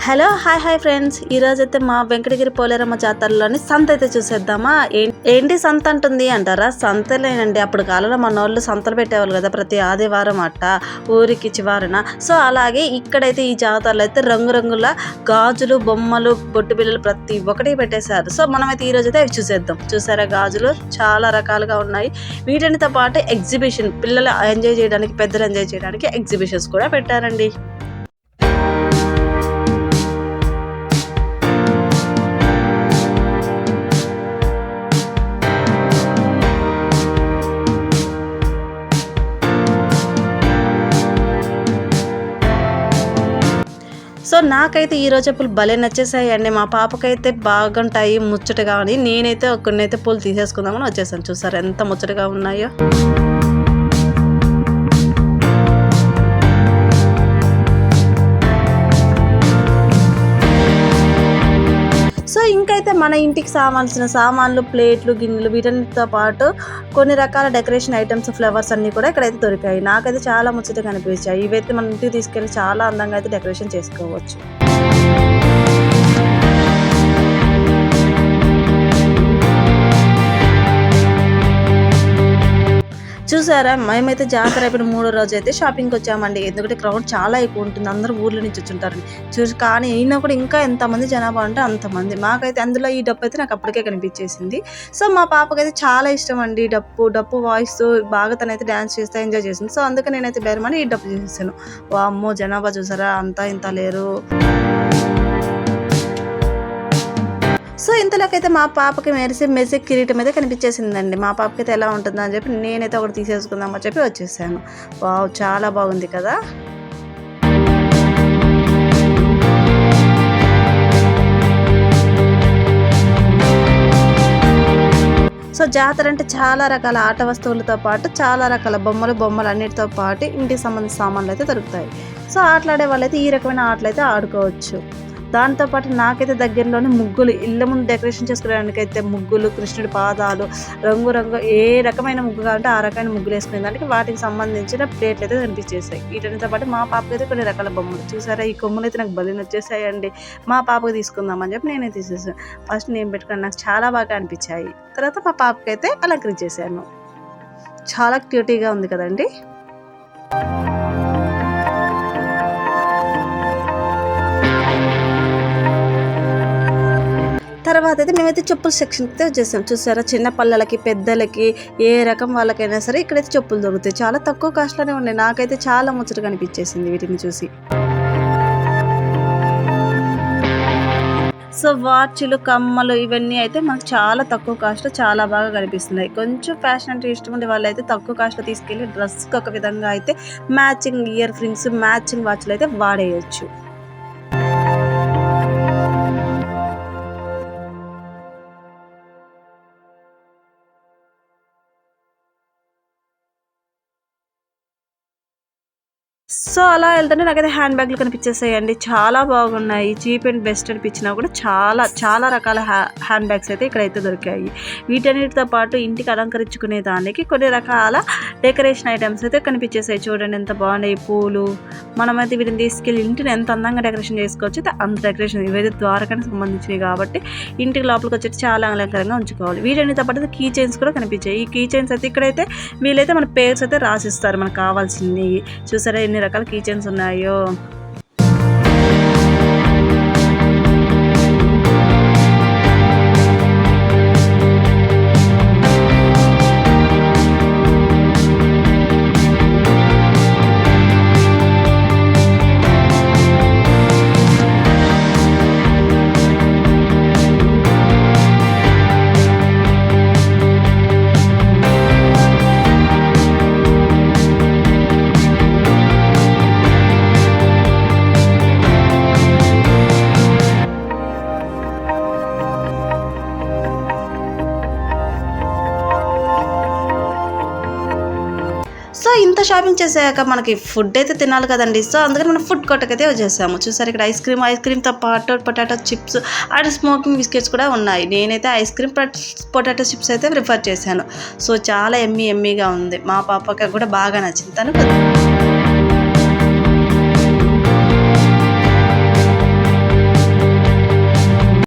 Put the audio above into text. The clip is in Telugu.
హలో హాయ్ ఫ్రెండ్స్, ఈరోజైతే మా వెంకటగిరి పోలేరమ్మ జాతరలోని సంత అయితే చూసేద్దామా. ఏంటి సంత అంటుంది అంటారా? సంతలేనండి, అప్పుడు కాలంలో మన వాళ్ళు సంతలు పెట్టేవాళ్ళు కదా ప్రతి ఆదివారం అట్ట ఊరికి చివరన. సో అలాగే ఇక్కడైతే ఈ జాతరలో అయితే రంగురంగుల గాజులు, బొమ్మలు, బొట్టు బిళ్ళలు ప్రతి ఒక్కటి పెట్టేశారు. సో మనమైతే ఈరోజు అయితే అవి చూసేద్దాం. చూసారా, గాజులు చాలా రకాలుగా ఉన్నాయి. వీటితో పాటు ఎగ్జిబిషన్, పిల్లలు ఎంజాయ్ చేయడానికి, పెద్దలు ఎంజాయ్ చేయడానికి ఎగ్జిబిషన్స్ కూడా పెట్టారండి. సో నాకైతే ఈరోజు పూలు భలే నచ్చేసాయండి. మా పాపకైతే బాగుంటాయి ముచ్చటగా అని నేనైతే కొన్నైతే పూలు తీసేసుకుందామని వచ్చేసాను. చూసారు ఎంత ముచ్చటగా ఉన్నాయో. సో ఇంకైతే మన ఇంటికి కావాల్సిన సామాన్లు, ప్లేట్లు, గిన్నెలు, వీటన్నిటితో పాటు కొన్ని రకాల డెకరేషన్ ఐటమ్స్, ఫ్లవర్స్ అన్నీ కూడా ఇక్కడైతే దొరికాయి. నాకైతే చాలా ముచ్చటగా అనిపించాయి. ఇవైతే మన ఇంటికి తీసుకెళ్ళి చాలా అందంగా అయితే డెకరేషన్ చేసుకోవచ్చు. చూసారా, మేమైతే జాతర అయిపోయిన 3వ రోజు అయితే షాపింగ్కి వచ్చామండి. ఎందుకంటే క్రౌడ్ చాలా ఎక్కువ ఉంటుంది, అందరూ ఊర్ల నుంచి వచ్చుంటారని చూసి. కానీ అయినా కూడా ఇంకా ఎంతమంది జనాభా అంటే అంతమంది. మాకైతే అందులో ఈ డప్పు అయితే నాకు అప్పటికే కనిపించేసింది. సో మా పాపకైతే చాలా ఇష్టం అండి డప్పు వాయిస్ బాగా తనైతే డ్యాన్స్ చేస్తే ఎంజాయ్ చేసింది. సో అందుకే నేనైతే బేరమని ఈ డప్పు చేసాను. వామ్మో, జనాభా చూసారా, అంతా ఇంత లేరు. సో ఇంతలోకైతే మా పాపకి మెరిసే కిరీటం అయితే కనిపించేసిందండి. మా పాపకి అయితే ఎలా ఉంటుందో అని చెప్పి నేనైతే ఒకటి తీసేసుకుందామని చెప్పి వచ్చేసాను. వావ్, చాలా బాగుంది కదా. సో జాతర అంటే చాలా రకాల ఆట వస్తువులతో పాటు చాలా రకాల బొమ్మలు అన్నిటితో పాటు ఇంటికి సంబంధించిన సామాన్లు అయితే దొరుకుతాయి. సో ఆటలాడే వాళ్ళైతే ఈ రకమైన ఆటలు అయితే ఆడుకోవచ్చు. దాంతోపాటు నాకైతే దగ్గరలోనే ముగ్గులు, ఇళ్ళ ముందు డెకరేషన్ చేసుకోవడానికి అయితే ముగ్గులు, కృష్ణుడి పాదాలు, రంగు ఏ రకమైన ముగ్గు కావాలంటే ఆ రకమైన ముగ్గులు వేసుకునే దానికి వాటికి సంబంధించిన ప్లేట్లు అయితే కనిపించేసాయి. వీటితో పాటు మా పాపకి అయితే కొన్ని రకాల బొమ్మలు. చూసారా, ఈ కొమ్ములు అయితే నాకు బలి నచ్చేసాయండి. మా పాపకి తీసుకుందామని చెప్పి నేనే తీసేసాను. ఫస్ట్ నేను పెట్టుకుని నాకు చాలా బాగా అనిపించాయి. తర్వాత మా పాపకి అయితే అలంకరించేసాను. చాలా క్యూటీగా ఉంది కదండి. తర్వాత అయితే మేమైతే చెప్పుల సెక్షన్కి అయితే వచ్చేసాం. చూసారా, చిన్న పిల్లలకి, పెద్దలకి, ఏ రకం వాళ్ళకైనా సరే ఇక్కడైతే చెప్పులు దొరుకుతాయి. చాలా తక్కువ కాస్ట్లోనే ఉన్నాయి. నాకైతే చాలా ముచ్చటగా అనిపించేసింది వీటిని చూసి. సో వాచ్లు, కమ్మలు ఇవన్నీ అయితే మనకు చాలా తక్కువ కాస్ట్, చాలా బాగా కనిపిస్తున్నాయి. కొంచెం ఫ్యాషన్ అంటే ఇష్టం ఉండే వాళ్ళు అయితే తక్కువ కాస్ట్లో తీసుకెళ్ళి డ్రెస్కి ఒక విధంగా అయితే మ్యాచింగ్ ఇయర్ రింగ్స్, మ్యాచింగ్ వాచ్లు అయితే వాడేయచ్చు. సో అలా వెళ్తుంటే నాకైతే హ్యాండ్ బ్యాగ్లు కనిపించేసాయండి. చాలా బాగున్నాయి. చీప్ అండ్ బెస్ట్ అనిపించినా కూడా చాలా రకాల హ్యాండ్ బ్యాగ్స్ అయితే ఇక్కడైతే దొరికాయి. వీటన్నిటితో పాటు ఇంటికి అలంకరించుకునే దానికి కొన్ని రకాల డెకరేషన్ ఐటమ్స్ అయితే కనిపించేసాయి. చూడండి ఎంత బాగున్నాయి పూలు. మనమైతే వీటిని తీసుకెళ్ళి ఇంటిని ఎంత అందంగా డెకరేషన్ చేసుకోవచ్చు. అంత డెకరేషన్ ఇవైతే ద్వారకానికి సంబంధించినవి కాబట్టి ఇంటికి లోపలికి వచ్చేసి చాలా అలంకరంగా ఉంచుకోవాలి. వీటన్నిటితో పాటు కీ చైన్స్ కూడా కనిపించాయి. ఈ కీ చైన్స్ అయితే ఇక్కడైతే వీళ్ళైతే మన పేర్స్ అయితే రాసిస్తారు మనకు కావాల్సింది. చూసారా ఎన్ని రకాల కీ చైన్స్ ఉన్నాయో. సో ఇంత షాపింగ్ చేసాక మనకి ఫుడ్ అయితే తినాలి కదండి. సో అందుకని మనం ఫుడ్ కోర్ట్కైతే వచ్చేసాము. చూసారు, ఇక్కడ ఐస్ క్రీమ్తో పాటు potato chips and smoking biscuits కూడా ఉన్నాయి. నేనైతే ఐస్ క్రీమ్ పొటాటో చిప్స్ అయితే ప్రిఫర్ చేశాను. సో చాలా ఎమ్మీగా ఉంది. మా పాపకి కూడా బాగా నచ్చింది. తను